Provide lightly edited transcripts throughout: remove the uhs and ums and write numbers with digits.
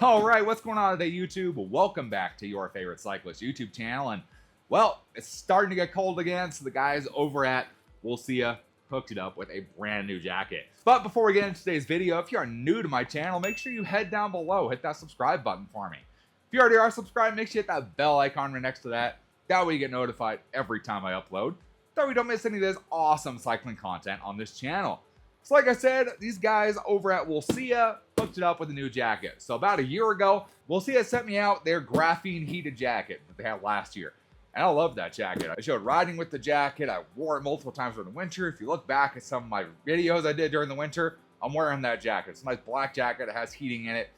All right, what's going on today, YouTube? Welcome back to your favorite cyclist YouTube channel. And, well, it's starting to get cold again, so the guys over at Wulcea hooked it up with a brand new jacket. But before we get into today's video, if you are new to my channel, make sure you head down below, hit that subscribe button for me. If you already are subscribed, make sure you hit that bell icon right next to that. That way you get notified every time I upload. That way you don't miss any of this awesome cycling content on this channel. So like I said, these guys over at Wulcea hooked it up with a new jacket. So about a year ago, Wulcea sent me out their graphene heated jacket that they had last year. And I love that jacket. I showed riding with the jacket. I wore it multiple times during the winter. If you look back at some of my videos I did during the winter, I'm wearing that jacket. It's a nice black jacket. It has heating in it.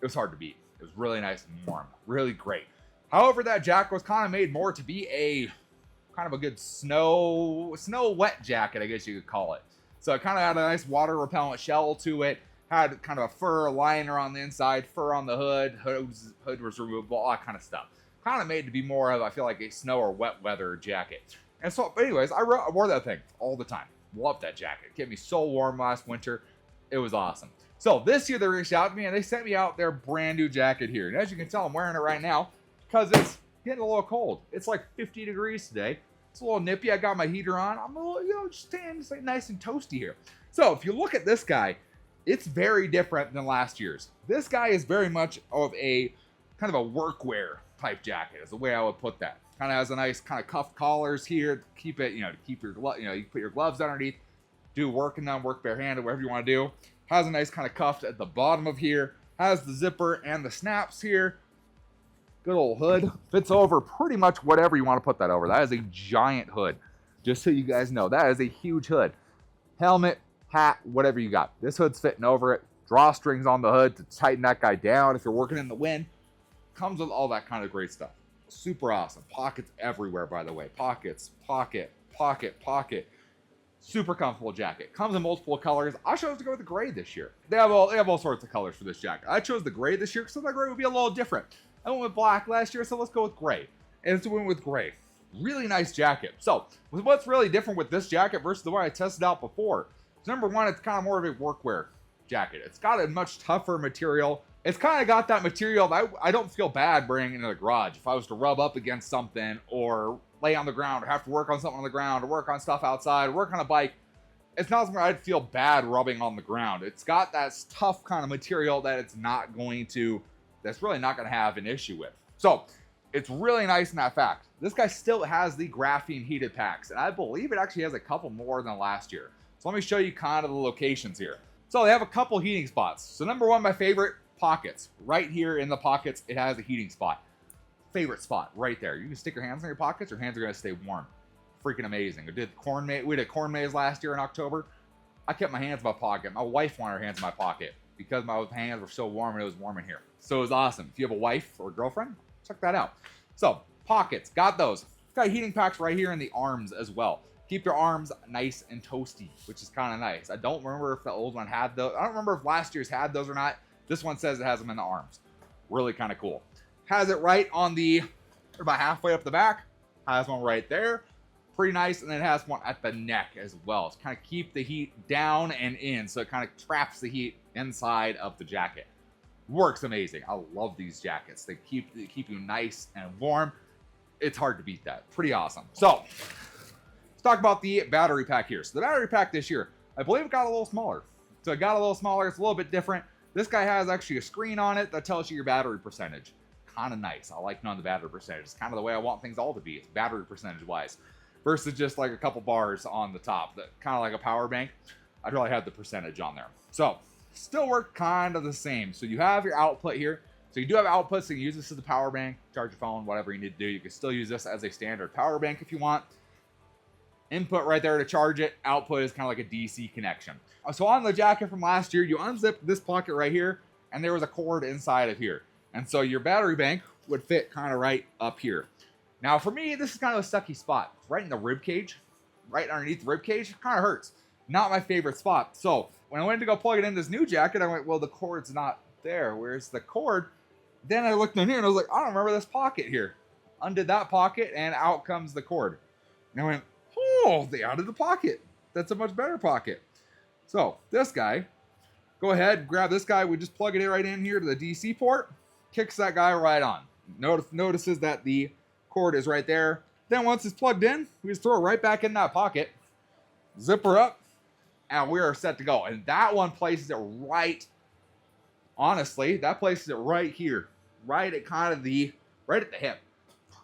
It was hard to beat. It was really nice and warm. Really great. However, that jacket was kind of made more to be a kind of a good snow wet jacket, I guess you could call it. So it kind of had a nice water repellent shell to it. Had kind of a fur liner on the inside, fur on the hood. Hood was removable, all that kind of stuff. Kind of made to be more of, I feel like, a snow or wet weather jacket. And so, but anyways, I wore that thing all the time. Loved that jacket. It kept me so warm last winter. It was awesome. So this year they reached out to me and they sent me out their brand new jacket here. And as you can tell, I'm wearing it right now because it's getting a little cold. It's like 50 degrees today. It's a little nippy. I got my heater on. I'm a little, just staying nice and toasty here. So if you look at this guy, it's very different than last year's. This guy is very much of a kind of a workwear type jacket is the way I would put that. Kind of has a nice kind of cuffed collars here to keep it, to keep your you put your gloves underneath, do work in them, work barehanded, whatever you want to do. Has a nice kind of cuff at the bottom of here. Has the zipper and the snaps here. Good old hood. Fits over pretty much whatever you want to put that over. That is a giant hood. Just so you guys know, that is a huge hood. Helmet, hat, whatever you got. This hood's fitting over it. Drawstrings on the hood to tighten that guy down if you're working in the wind. Comes with all that kind of great stuff. Super awesome. Pockets everywhere, by the way. Pockets, pocket, pocket, pocket. Super comfortable jacket. Comes in multiple colors. I chose to go with the gray this year. They have all sorts of colors for this jacket. I chose the gray this year because I thought gray would be a little different. I went with black last year, so let's go with gray. And it's went with gray. Really nice jacket. So, what's really different with this jacket versus the one I tested out before? So number one, it's kind of more of a workwear jacket. It's got a much tougher material. It's kind of got that material that I don't feel bad bringing into the garage. If I was to rub up against something or lay on the ground or have to work on something on the ground or work on stuff outside or work on a bike, it's not something I'd feel bad rubbing on the ground. It's got that tough kind of material that that's really not going to have an issue with. So it's really nice in that fact. This guy still has the graphene heated packs, and I believe it actually has a couple more than last year. So let me show you kind of the locations here. So they have a couple heating spots. So number one, my favorite, pockets. Right here in the pockets, it has a heating spot. Favorite spot right there. You can stick your hands in your pockets, your hands are going to stay warm. Freaking amazing. We did corn maze last year in October. I kept my hands in my pocket. My wife wanted her hands in my pocket because my hands were so warm and it was warm in here. So it was awesome. If you have a wife or a girlfriend, check that out. So pockets, got those. Got heating packs right here in the arms as well. Keep your arms nice and toasty, which is kind of nice. I don't remember if the old one had those. I don't remember if last year's had those or not. This one says it has them in the arms. Really kind of cool. Has it right on about halfway up the back. Has one right there. Pretty nice. And then it has one at the neck as well. To kind of keep the heat down and in. So it kind of traps the heat inside of the jacket. Works amazing. I love these jackets. They keep you nice and warm. It's hard to beat that. Pretty awesome. So let's talk about the battery pack here. So the battery pack this year, I believe it got a little smaller. So it got a little smaller. It's a little bit different. This guy has actually a screen on it that tells you your battery percentage. Kind of nice. I like knowing the battery percentage. It's kind of the way I want things all to be. It's battery percentage wise. Versus just like a couple bars on the top. That kind of like a power bank. I'd really have the percentage on there. So still work kind of the same. So you have your output here. So you do have outputs. So you can use this as a power bank. Charge your phone. Whatever you need to do. You can still use this as a standard power bank if you want. Input right there to charge it. Output is kind of like a DC connection. So on the jacket from last year, you unzip this pocket right here, and there was a cord inside of here. And so your battery bank would fit kind of right up here. Now for me, this is kind of a sucky spot. It's right in the rib cage, right underneath the rib cage. It kind of hurts. Not my favorite spot. So when I went to go plug it in this new jacket, I went, well, the cord's not there. Where's the cord? Then I looked in here and I was like, I don't remember this pocket here. Undid that pocket and out comes the cord. And I went, oh, they added the pocket. That's a much better pocket. So this guy Go ahead, grab this guy. We just plug it right in here to the DC port. Kicks that guy right on. Notices that the cord is right there. Then once it's plugged in, we just throw it right back in that pocket. Zipper up, and we are set to go. And that one places it right, honestly, that places it right here. Right at kind of right at the hip.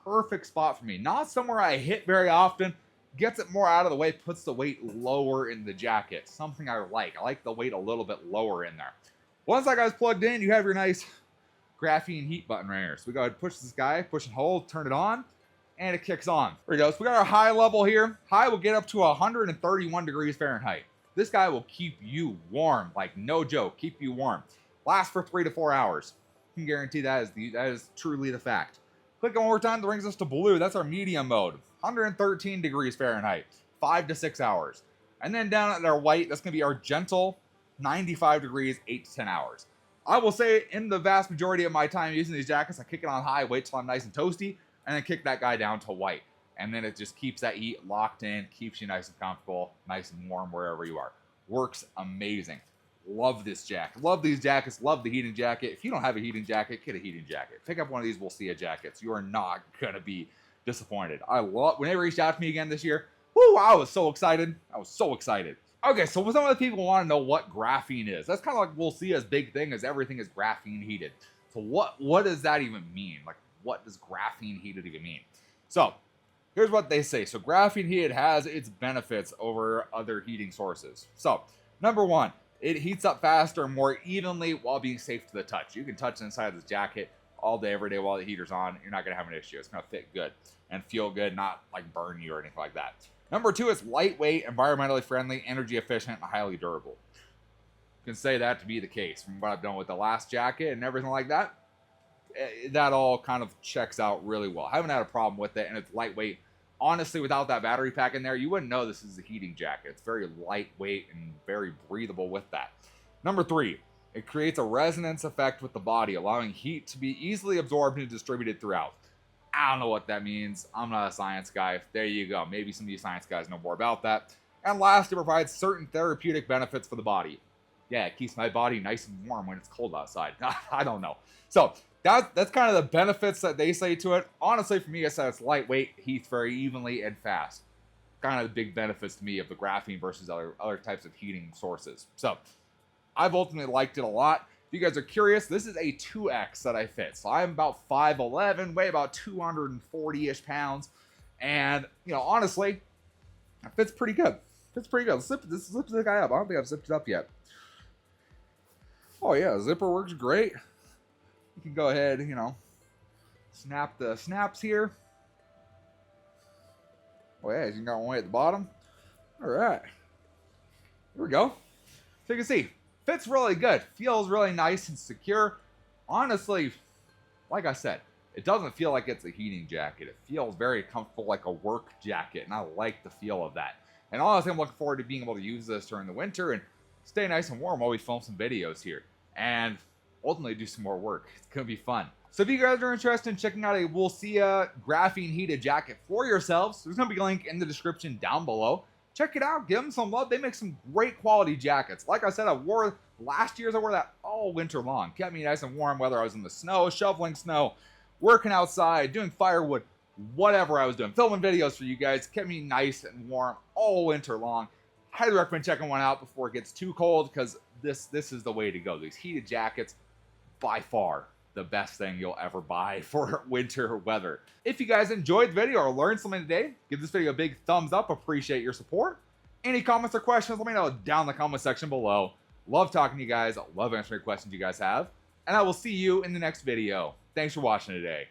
Perfect spot for me. Not somewhere I hit very often. Gets it more out of the way, puts the weight lower in the jacket. Something I like. I like the weight a little bit lower in there. Once that guy's plugged in, you have your nice graphene heat button right here. So we go ahead and push this guy, push and hold, turn it on, and it kicks on. There we go. So we got our high level here. High will get up to 131 degrees Fahrenheit. This guy will keep you warm, like no joke, keep you warm. Lasts for 3 to 4 hours. I can guarantee that is truly the fact. Click on one more time, that brings us to blue. That's our medium mode. 113 degrees Fahrenheit, 5 to 6 hours. And then down at our white, that's going to be our gentle, 95 degrees, 8 to 10 hours. I will say in the vast majority of my time using these jackets, I kick it on high, wait till I'm nice and toasty, and then kick that guy down to white. And then it just keeps that heat locked in, keeps you nice and comfortable, nice and warm wherever you are. Works amazing. Love this jacket. Love these jackets. Love the heating jacket. If you don't have a heating jacket, get a heating jacket. Pick up one of these Wulcea jackets. You are not going to be disappointed. When they reached out to me again this year, whoo, I was so excited. I was so excited. Okay, so some of the people want to know what graphene is. That's kind of like Wulcea's big thing, is everything is graphene heated. So what does that even mean? Like, what does graphene heated even mean? So here's what they say. So graphene heated has its benefits over other heating sources. So number one, it heats up faster and more evenly while being safe to the touch. You can touch the inside of this jacket all day, every day while the heater's on. You're not going to have an issue. It's going to fit good and feel good, not like burn you or anything like that. Number two, it's lightweight, environmentally friendly, energy efficient, and highly durable. You can say that to be the case. From what I've done with the last jacket and everything like that, that all kind of checks out really well. I haven't had a problem with it, and it's lightweight. Honestly, without that battery pack in there, you wouldn't know this is a heating jacket. It's very lightweight and very breathable with that. Number three, it creates a resonance effect with the body, allowing heat to be easily absorbed and distributed throughout. I don't know what that means. I'm not a science guy. There you go. Maybe some of you science guys know more about that. And last, it provides certain therapeutic benefits for the body. Yeah, it keeps my body nice and warm when it's cold outside. I don't know. So that's kind of the benefits that they say to it. Honestly, for me, I said it's lightweight, heats very evenly and fast. Kind of the big benefits to me of the graphene versus other types of heating sources. So I've ultimately liked it a lot. If you guys are curious, this is a 2X that I fit. So I'm about 5'11", weigh about 240-ish pounds. And, you know, honestly, it fits pretty good. Fits pretty good. Let's zip the guy up. I don't think I've zipped it up yet. Oh, yeah, zipper works great. You can go ahead, you know, snap the snaps here. Oh, yeah, you can go one way at the bottom. All right. Here we go. So you can see, fits really good. Feels really nice and secure. Honestly, like I said, it doesn't feel like it's a heating jacket. It feels very comfortable, like a work jacket, and I like the feel of that. And honestly, I'm looking forward to being able to use this during the winter and stay nice and warm while we film some videos here. And ultimately do some more work. It's going to be fun. So if you guys are interested in checking out a Wulcea Graphene Heated Jacket for yourselves, there's going to be a link in the description down below. Check it out. Give them some love. They make some great quality jackets. Like I said, last year's I wore that all winter long. Kept me nice and warm, whether I was in the snow, shoveling snow, working outside, doing firewood, whatever I was doing. Filming videos for you guys. Kept me nice and warm all winter long. Highly recommend checking one out before it gets too cold, because this is the way to go. These heated jackets, by far the best thing you'll ever buy for winter weather. If you guys enjoyed the video or learned something today, give this video a big thumbs up. Appreciate your support. Any comments or questions, let me know down in the comment section below. Love talking to you guys. Love answering questions you guys have. And I will see you in the next video. Thanks for watching today.